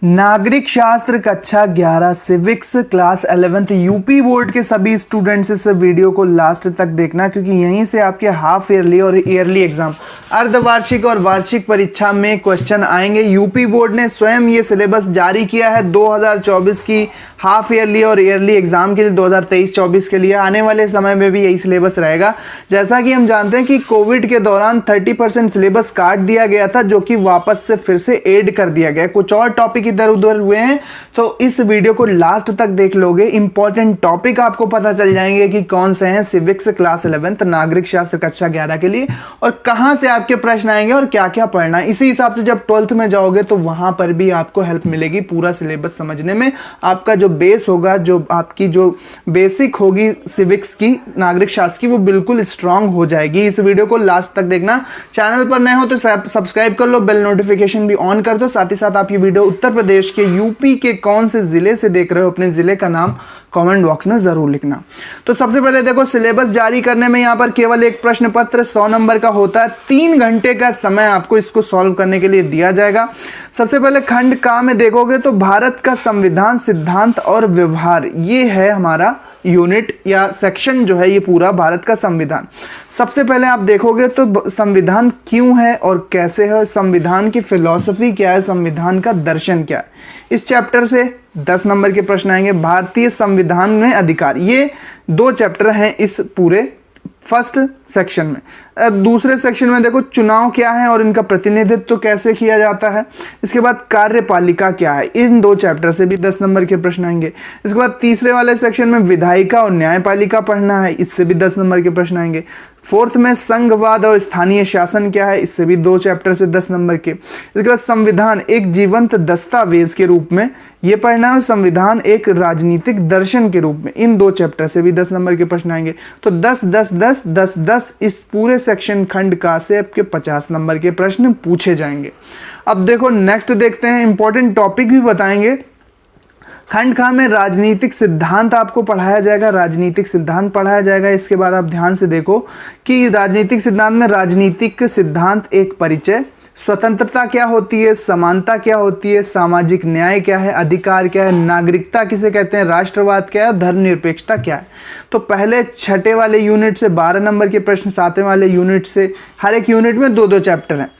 नागरिक शास्त्र कक्षा 11 civics class 11th UP board के सभी स्टूडेंट्स इस वीडियो को लास्ट तक देखना, क्योंकि यहीं से आपके हाफ ईयरली और ईयरली एग्जाम अर्धवार्षिक और वार्षिक परीक्षा में क्वेश्चन आएंगे। यूपी बोर्ड ने स्वयं ये सिलेबस जारी किया है 2024 की हाफ ईयरली और ईयरली एग्जाम के लिए। 2023-24 के लिए आने वाले समय में भी यही सिलेबस रहेगा। जैसा कि हम जानते हैं कि कोविड के दौरान 30% सिलेबस काट दिया गया था, जो कि वापस से फिर से ऐड कर दिया गया। कुछ और टॉपिक इधर उधर हुए हैं, तो इस वीडियो को लास्ट तक देख लोगे, इंपॉर्टेंट टॉपिक आपको पता चल जाएंगे कि कौन से हैं सिविक्स क्लास 11th नागरिक शास्त्र कक्षा 11 के लिए, और कहां से आपके प्रश्न आएंगे और क्या क्या पढ़ना है। इसी हिसाब से जब 12th में जाओगे तो वहां पर भी आपको हेल्प मिलेगी पूरा सिलेबस समझने में। आपका जो बेस होगा, जो आपकी जो बेसिक होगी सिविक्स की, नागरिक शास्त्र की, वो बिल्कुल स्ट्रांग हो जाएगी। इस वीडियो को लास्ट तक देखना। चैनल पर नए हो तो सब्सक्राइब कर लो, बेल नोटिफिकेशन भी ऑन कर दो। साथ ही साथ आप ये वीडियो उत्तर प्रदेश के यूपी के कौन से जिले से देख रहे हो, अपने जिले का नाम कमेंट बॉक्स में जरूर लिखना। तो सबसे पहले देखो, सिलेबस जारी करने में यहाँ पर केवल एक प्रश्न पत्र 100 नंबर का होता है। 3 घंटे का समय आपको इसको सॉल्व करने के लिए दिया जाएगा। सबसे पहले खंड का में देखोगे तो भारत का संविधान, सिद्धांत और व्यवहार, ये है हमारा यूनिट या सेक्शन जो है, ये पूरा भारत का संविधान। सबसे पहले आप देखोगे तो संविधान क्यों है और कैसे है, संविधान की फिलॉसफी क्या है, संविधान का दर्शन क्या है। इस चैप्टर से 10 नंबर के प्रश्न आएंगे। भारतीय संविधान में अधिकार, ये 2 चैप्टर हैं इस पूरे फर्स्ट सेक्शन में। दूसरे सेक्शन में देखो चुनाव क्या है और इनका प्रतिनिधित्व कैसे किया जाता है। इसके बाद कार्यपालिका क्या है, इन 2 चैप्टर से भी 10 नंबर के प्रश्न आएंगे। इसके बाद तीसरे वाले सेक्शन में विधायिका और न्यायपालिका पढ़ना है, इससे भी 10 नंबर के प्रश्न आएंगे। 4th में संघवाद और स्थानीय शासन क्या है, इससे भी 2 चैप्टर से 10 नंबर के। इसके बाद संविधान एक जीवंत दस्तावेज के रूप में ये पढ़ना है, संविधान एक राजनीतिक दर्शन के रूप में, इन 2 चैप्टर से भी 10 नंबर के प्रश्न आएंगे। तो 10 10 10 10 10 इस पूरे सेक्शन खंड का से आपके 50 नंबर के प्रश्न पूछे जाएंगे। अब देखो नेक्स्ट देखते हैं, इंपॉर्टेंट टॉपिक भी बताएंगे। खंड खा में राजनीतिक सिद्धांत आपको पढ़ाया जाएगा, राजनीतिक सिद्धांत पढ़ाया जाएगा। इसके बाद आप ध्यान से देखो कि राजनीतिक सिद्धांत में राजनीतिक सिद्धांत एक परिचय, स्वतंत्रता क्या होती है, समानता क्या होती है, सामाजिक न्याय क्या है, अधिकार क्या है, नागरिकता किसे कहते हैं, राष्ट्रवाद क्या है, धर्मनिरपेक्षता क्या है। तो पहले 6ठे वाले यूनिट से 12 नंबर के प्रश्न, 7वें वाले यूनिट से, हर एक यूनिट में 2-2 चैप्टर हैं।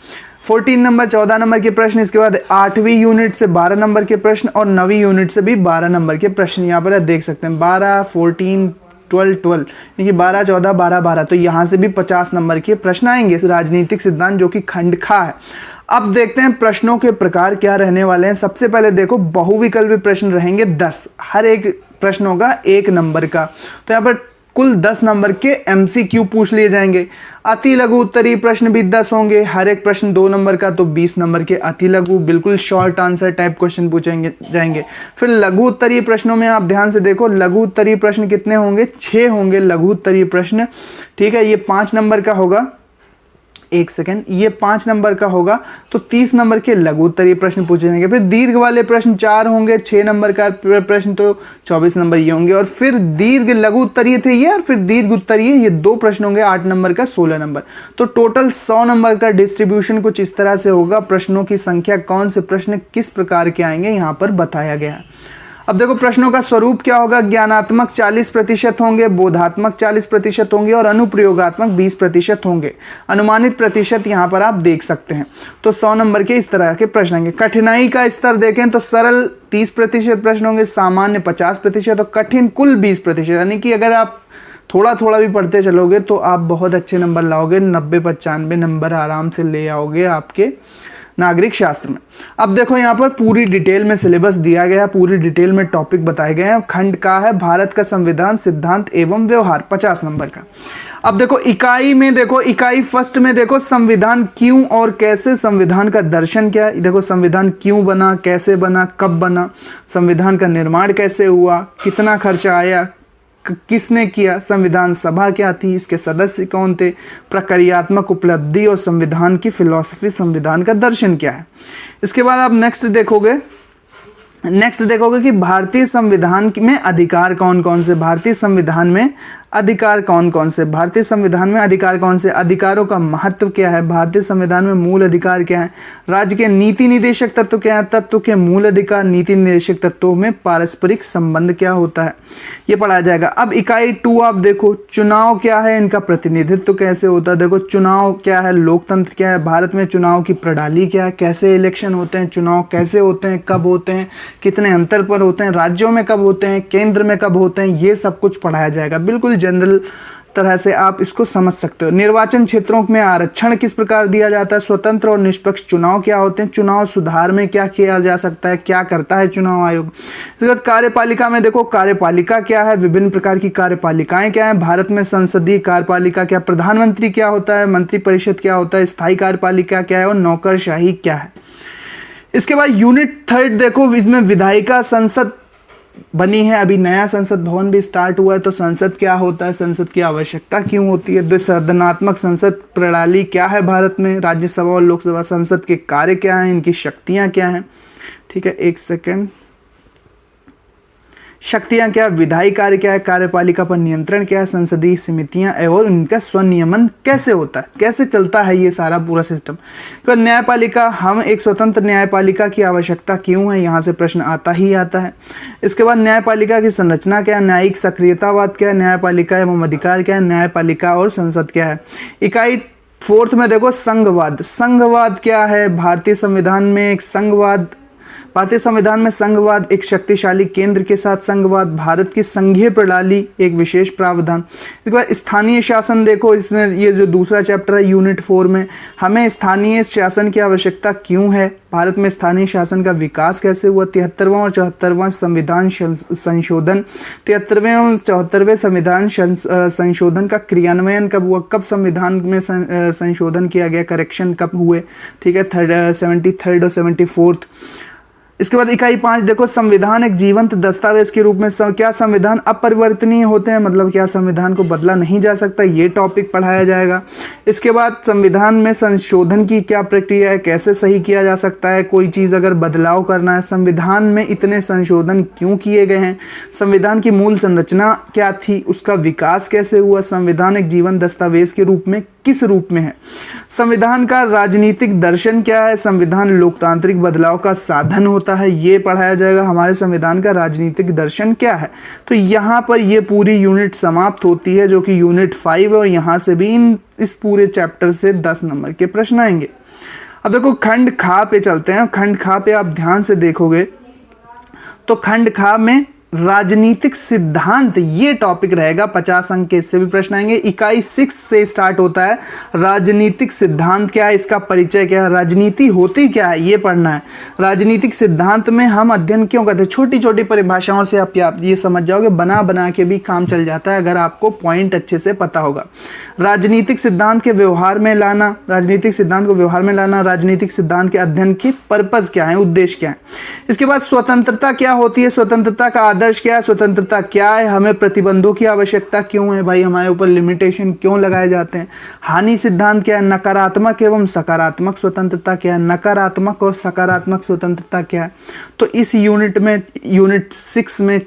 14 नंबर 14 नंबर के प्रश्न। इसके बाद 8वीं यूनिट से 12 नंबर के प्रश्न और 9वीं यूनिट से भी 12 नंबर के प्रश्न। यहाँ पर आप देख सकते हैं 12, 14, 12 यानी कि 12, 14, 12, 12। तो यहाँ से भी 50 नंबर के प्रश्न आएंगे इस राजनीतिक सिद्धांत, जो कि खंड खा है। अब देखते हैं प्रश्नों के प्रकार क्या रहने वाले हैं। सबसे पहले देखो, बहुविकल्पी प्रश्न रहेंगे 10, हर एक प्रश्न होगा 1 नंबर का। तो यहाँ पर कुल 10 नंबर के MCQ पूछ लिए जाएंगे। अति लघु उत्तरीय प्रश्न भी 10 होंगे, हर एक प्रश्न 2 नंबर का, तो 20 नंबर के अति लघु बिल्कुल शॉर्ट आंसर टाइप क्वेश्चन पूछेंगे जाएंगे। फिर लघु उत्तरीय प्रश्नों में आप ध्यान से देखो, लघु उत्तरीय प्रश्न कितने होंगे, 6 होंगे लघु उत्तरीय प्रश्न। ठीक है, ये 5 नंबर का होगा, एक सेकेंड, ये 5 नंबर का होगा, तो 30 नंबर के लघु उत्तरीय प्रश्न पूछे जाएंगे। फिर दीर्घ वाले प्रश्न 4 होंगे, 6 नंबर का प्रश्न, तो 24 नंबर ये होंगे। और फिर दीर्घ लघु उत्तरीय थे ये, और फिर दीर्घ उत्तरीय ये 2 प्रश्न होंगे, 8 नंबर का, 16 नंबर। तो टोटल 100 नंबर का डिस्ट्रीब्यूशन कुछ इस तरह से होगा। प्रश्नों की संख्या, कौन से प्रश्न किस प्रकार के आएंगे, यहाँ पर बताया गया है। अब देखो प्रश्नों का स्वरूप क्या होगा। ज्ञानात्मक 40% होंगे, बोधात्मक 40% होंगे और अनुप्रयोगात्मक 20% होंगे। अनुमानित प्रतिशत यहाँ पर आप देख सकते हैं। तो 100 नंबर के इस तरह के प्रश्न आएंगे। कठिनाई का स्तर देखें तो सरल 30% प्रश्न होंगे, सामान्य 50% और कठिन कुल 20%। यानी कि अगर आप थोड़ा थोड़ा भी पढ़ते चलोगे तो आप बहुत अच्छे नंबर लाओगे, 90-95 नंबर आराम से ले आओगे आपके नागरिक शास्त्र में। अब देखो यहाँ पर पूरी डिटेल में सिलेबस दिया गया है, पूरी डिटेल में टॉपिक बताए गए हैं। खंड का है भारत का संविधान, सिद्धांत एवं व्यवहार, 50 नंबर का। अब देखो इकाई में देखो, इकाई फर्स्ट में देखो, संविधान क्यों और कैसे, संविधान का दर्शन क्या है। देखो संविधान क्यों बना, कैसे बना, कब बना, संविधान का निर्माण कैसे हुआ, कितना खर्चा आया, किसने किया, संविधान सभा क्या थी, इसके सदस्य कौन थे, प्रक्रियात्मक उपलब्धि और संविधान की फिलॉसफी, संविधान का दर्शन क्या है। इसके बाद आप नेक्स्ट देखोगे, नेक्स्ट देखोगे कि भारतीय संविधान में अधिकार कौन कौन से, भारतीय संविधान में अधिकार कौन कौन से, भारतीय संविधान में अधिकार कौन से, अधिकारों का महत्व क्या है, भारतीय संविधान में मूल अधिकार क्या है, राज्य के नीति निदेशक तत्व क्या है, तत्व के मूल अधिकार, नीति निदेशक तत्वों में पारस्परिक संबंध क्या होता है, ये पढ़ाया जाएगा। अब इकाई 2 आप देखो, चुनाव क्या है, इनका प्रतिनिधित्व कैसे होता है। देखो चुनाव क्या है, लोकतंत्र क्या है, भारत में चुनाव की प्रणाली क्या है, कैसे इलेक्शन होते हैं, चुनाव कैसे होते हैं, कब होते हैं, कितने अंतर पर होते हैं, राज्यों में कब होते हैं, केंद्र में कब होते हैं, ये सब कुछ पढ़ाया जाएगा। बिल्कुल जनरल तरह से आप इसको समझ सकते हो। निर्वाचन क्षेत्रों में आरक्षण किस प्रकार दिया जाता है, स्वतंत्र और निष्पक्ष चुनाव क्या होते हैं, चुनाव सुधार में क्या किया जा सकता है, क्या करता है चुनाव आयोग। इसके बाद कार्यपालिका में देखो कार्यपालिका क्या है, विभिन्न प्रकार की कार्यपालिकाएं क्या है, भारत में संसदीय कार्यपालिका क्या, प्रधानमंत्री क्या होता है, मंत्रिपरिषद क्या होता है, स्थायी कार्यपालिका क्या है और नौकरशाही क्या है। इसके बाद यूनिट 3 देखो, इसमें विधायिका संसद बनी है, अभी नया संसद भवन भी स्टार्ट हुआ है, तो संसद क्या होता है, संसद की आवश्यकता क्यों होती है, द्विसदनात्मक संसद प्रणाली क्या है भारत में, राज्यसभा और लोकसभा, संसद के कार्य क्या हैं, इनकी शक्तियां क्या हैं। ठीक है, एक सेकेंड, शक्तियां क्या, विधायी कार्य क्या है, कार्यपालिका पर नियंत्रण क्या है, संसदीय समितियां और उनका स्वनियमन कैसे होता है, कैसे चलता है ये सारा पूरा सिस्टम। तो न्यायपालिका, हम एक स्वतंत्र न्यायपालिका की आवश्यकता क्यों है, यहाँ से प्रश्न आता ही आता है। इसके बाद न्यायपालिका की संरचना क्या है, न्यायिक सक्रियतावाद क्या है, न्यायपालिका एवं अधिकार क्या है, न्यायपालिका और संसद क्या है। इकाई 4 में देखो संघवाद, संघवाद क्या है, भारतीय संविधान में एक संघवाद, भारतीय संविधान में संघवाद एक शक्तिशाली केंद्र के साथ संघवाद, भारत की संघीय प्रणाली एक विशेष प्रावधान। इसके बाद स्थानीय शासन देखो, इसमें ये जो दूसरा चैप्टर है यूनिट 4 में, हमें स्थानीय शासन की आवश्यकता क्यों है, भारत में स्थानीय शासन का विकास कैसे हुआ, 73वां और 74वां संविधान संशोधन, 73वें और 74वें संविधान संशोधन का क्रियान्वयन कब हुआ, कब संविधान में संशोधन किया गया, करेक्शन कब हुए। ठीक है, 73rd और 74th। इसके बाद इकाई 5 देखो, संविधान एक जीवंत दस्तावेज के रूप में क्या संविधान अपरिवर्तनीय होते हैं, मतलब क्या संविधान को बदला नहीं जा सकता, ये टॉपिक पढ़ाया जाएगा। इसके बाद संविधान में संशोधन की क्या प्रक्रिया है, कैसे सही किया जा सकता है, कोई चीज़ अगर बदलाव करना है, संविधान में इतने संशोधन क्यों किए गए हैं, संविधान की मूल संरचना क्या थी, उसका विकास कैसे हुआ, संविधान एक जीवन दस्तावेज के रूप में किस रूप में है, संविधान का राजनीतिक दर्शन क्या है, संविधान लोकतांत्रिक बदलाव का साधन होता है, ये पढ़ाया जाएगा। हमारे संविधान का राजनीतिक दर्शन क्या है। तो यहाँ पर ये पूरी यूनिट समाप्त होती है, जो कि यूनिट 5 है, और यहाँ से भी इस पूरे चैप्टर से 10 नंबर के प्रश्न आएंगे। अब देखो खंड खा पे चलते हैं। खंड खा पे आप ध्यान से देखोगे तो खंड खा में राजनीतिक सिद्धांत ये टॉपिक रहेगा, 50 अंक के इससे भी प्रश्न आएंगे। इकाई 6 से स्टार्ट होता है, राजनीतिक सिद्धांत क्या है, इसका परिचय क्या है, राजनीति होती क्या है, ये पढ़ना है। राजनीतिक सिद्धांत में हम अध्ययन क्यों करते हैं, छोटी छोटी परिभाषाओं से आप ये समझ जाओगे, बना बना के भी काम चल जाता है अगर आपको पॉइंट अच्छे से पता होगा। राजनीतिक सिद्धांत के व्यवहार में लाना, राजनीतिक सिद्धांत को व्यवहार में लाना, राजनीतिक सिद्धांत के अध्ययन के पर्पस क्या है, उद्देश्य क्या है। इसके बाद स्वतंत्रता क्या होती है, स्वतंत्रता का आदर्श क्या है, स्वतंत्रता क्या है, हमें प्रतिबंधों की आवश्यकता क्यों है, भाई हमारे ऊपर लिमिटेशन क्यों लगाए जाते हैं। हानि सिद्धांत क्या है, नकारात्मक एवं सकारात्मक स्वतंत्रता क्या है, नकारात्मक और सकारात्मक स्वतंत्रता क्या है। तो इस यूनिट में, यूनिट 6 में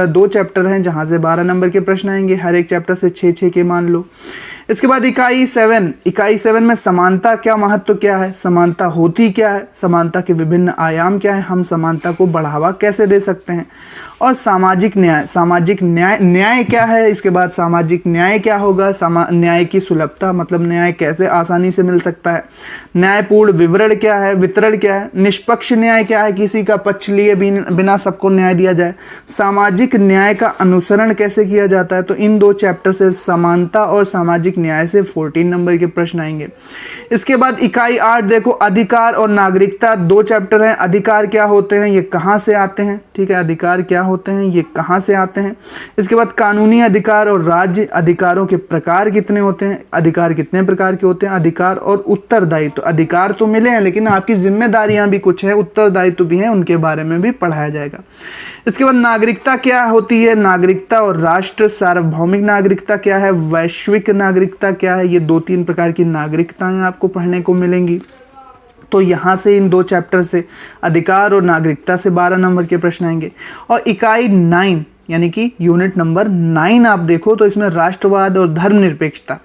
2 चैप्टर हैं जहां से 12 नंबर के प्रश्न आएंगे, हर एक चैप्टर से 6 के मान लो। इसके बाद इकाई 7 में समानता क्या महत्व क्या है, समानता होती क्या है, समानता के विभिन्न आयाम क्या है, हम समानता को बढ़ावा कैसे दे सकते हैं। और सामाजिक न्याय क्या है, इसके बाद सामाजिक न्याय क्या होगा, न्याय की सुलभता मतलब न्याय कैसे आसानी से मिल सकता है, न्यायपूर्ण वितरण क्या है, निष्पक्ष न्याय क्या है, किसी का पक्ष लिए बिना सबको न्याय दिया जाए, सामाजिक न्याय का अनुसरण कैसे किया जाता है। तो इन 2 चैप्टर से समानता और सामाजिक न्याय से 14 नंबर के प्रश्न आएंगे। इसके बाद इकाई 8 देखो, अधिकार और नागरिकता, 2 चैप्टर हैं। अधिकार क्या होते हैं, ये कहाँ से आते हैं, ठीक है, अधिकार क्या होते हैं, ये कहाँ से आते हैं। इसके बाद कानूनी अधिकार और राज्य अधिकारों के प्रकार कितने होते हैं, अधिकार कितने प्रकार के होते हैं, अधिकार और उत्तरदायित्व, तो अधिकार तो मिले हैं लेकिन आपकी जिम्मेदारियां भी कुछ है, उत्तरदायित्व भी हैं, उनके बारे में भी पढ़ाया जाएगा। इसके बाद नागरिकता क्या होती है, नागरिकता और राष्ट्र, सार्वभौमिक नागरिकता क्या है, वैश्विक नागरिकता क्या है, ये 2-3 प्रकार की नागरिकताएं आपको पढ़ने को मिलेंगी। तो यहाँ से इन 2 चैप्टर से अधिकार और नागरिकता से 12 नंबर के प्रश्न आएंगे। और इकाई 9 यानी कि यूनिट नंबर 9 आप देखो तो इसमें राष्ट्रवाद और धर्मनिरपेक्षता,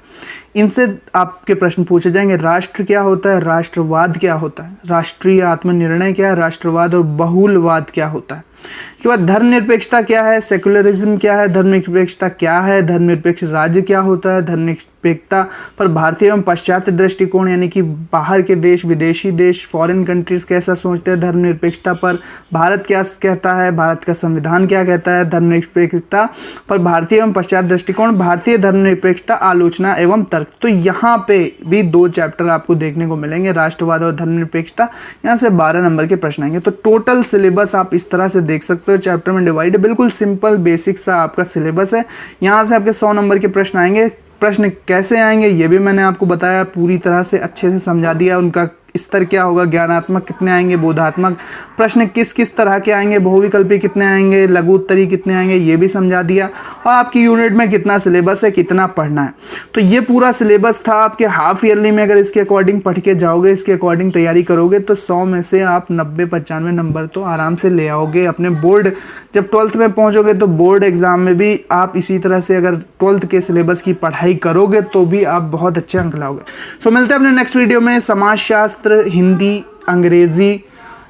इनसे आपके प्रश्न पूछे जाएंगे। राष्ट्र क्या होता है, राष्ट्रवाद क्या होता है, राष्ट्रीय आत्मनिर्णय क्या है, राष्ट्रवाद और बहुलवाद क्या होता है। इसके बाद धर्मनिरपेक्षता क्या है, सेकुलरिज्म क्या है, धर्मनिरपेक्षता क्या है, धर्मनिरपेक्ष राज्य क्या होता है, धर्मनिरपेक्षता पर भारतीय एवं पाश्चात्य दृष्टिकोण यानी कि बाहर के देश, विदेशी देश, फॉरेन कंट्रीज कैसा सोचते हैं धर्मनिरपेक्षता पर, भारत क्या कहता है, भारत का संविधान क्या कहता है, धर्मनिरपेक्षता पर भारतीय एवं पाश्चात्य दृष्टिकोण, भारतीय धर्मनिरपेक्षता आलोचना एवं तर्क। तो यहाँ पे भी 2 चैप्टर आपको देखने को मिलेंगे, राष्ट्रवाद और धर्मनिरपेक्षता। यहाँ से 12 नंबर के प्रश्न आएंगे। तो टोटल सिलेबस आप इस तरह से देख सकते हो, चैप्टर में डिवाइड है, बिल्कुल सिंपल बेसिक सा आपका सिलेबस है। यहाँ से आपके 100 नंबर के प्रश्न आएंगे। प्रश्न कैसे आएंगे ये भी मैंने आपको बताया, पूरी तरह से अच्छे से समझा दिया। उनका स्तर क्या होगा, ज्ञानात्मक कितने आएंगे, बोधात्मक प्रश्न किस किस तरह के आएंगे, बहुविकल्पी कितने आएंगे, लघु उत्तरी कितने आएंगे, ये भी समझा दिया। और आपकी यूनिट में कितना सिलेबस है, कितना पढ़ना है। तो ये पूरा सिलेबस था आपके हाफ ईयरली में। अगर इसके अकॉर्डिंग पढ़ के जाओगे, इसके अकॉर्डिंग तैयारी करोगे तो 100 में से आप 90-95 नंबर तो आराम से ले आओगे अपने बोर्ड। जब 12th में पहुंचोगे तो बोर्ड एग्जाम में भी आप इसी तरह से अगर 12th के सिलेबस की पढ़ाई करोगे तो भी आप बहुत अच्छे अंक लाओगे। सो मिलते हैं अपने नेक्स्ट वीडियो में। समाजशास्त्र, हिंदी, अंग्रेजी,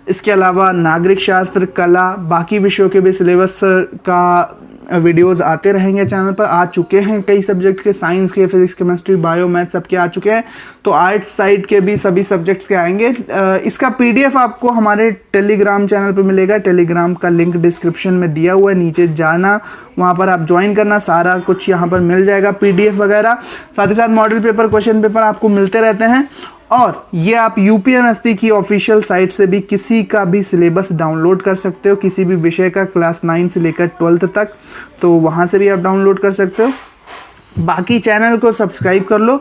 इसके अलावा नागरिक शास्त्र, कला, बाकी विषयों के भी सिलेबस का वीडियोस आते रहेंगे चैनल पर। आ चुके हैं कई सब्जेक्ट के, साइंस के, फिजिक्स, केमिस्ट्री, बायो, मैथ सबके आ चुके हैं। तो आर्ट्स साइड के भी सभी सब्जेक्ट्स के आएंगे। इसका पीडीएफ आपको हमारे टेलीग्राम चैनल पर मिलेगा। टेलीग्राम का लिंक डिस्क्रिप्शन में दिया हुआ है, नीचे जाना, वहाँ पर आप ज्वाइन करना, सारा कुछ यहाँ पर मिल जाएगा, पीडीएफ वगैरह। साथ ही साथ मॉडल पेपर, क्वेश्चन पेपर आपको मिलते रहते हैं। और ये आप यूपीएमएसपी की ऑफिशियल साइट से भी किसी का भी सिलेबस डाउनलोड कर सकते हो, किसी भी विषय का, क्लास 9 से लेकर 12th तक, तो वहाँ से भी आप डाउनलोड कर सकते हो। बाकी चैनल को सब्सक्राइब कर लो।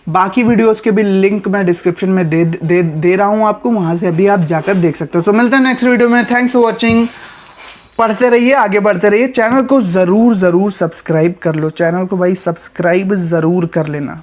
बाकी वीडियोस के भी लिंक मैं डिस्क्रिप्शन में दे रहा हूँ आपको, वहाँ से अभी आप जाकर देख सकते हो। सो मिलते हैं नेक्स्ट वीडियो में। Thanks for watching. पढ़ते रहिए, आगे बढ़ते रहिए। चैनल को ज़रूर सब्सक्राइब कर लो। चैनल को भाई सब्सक्राइब ज़रूर कर लेना।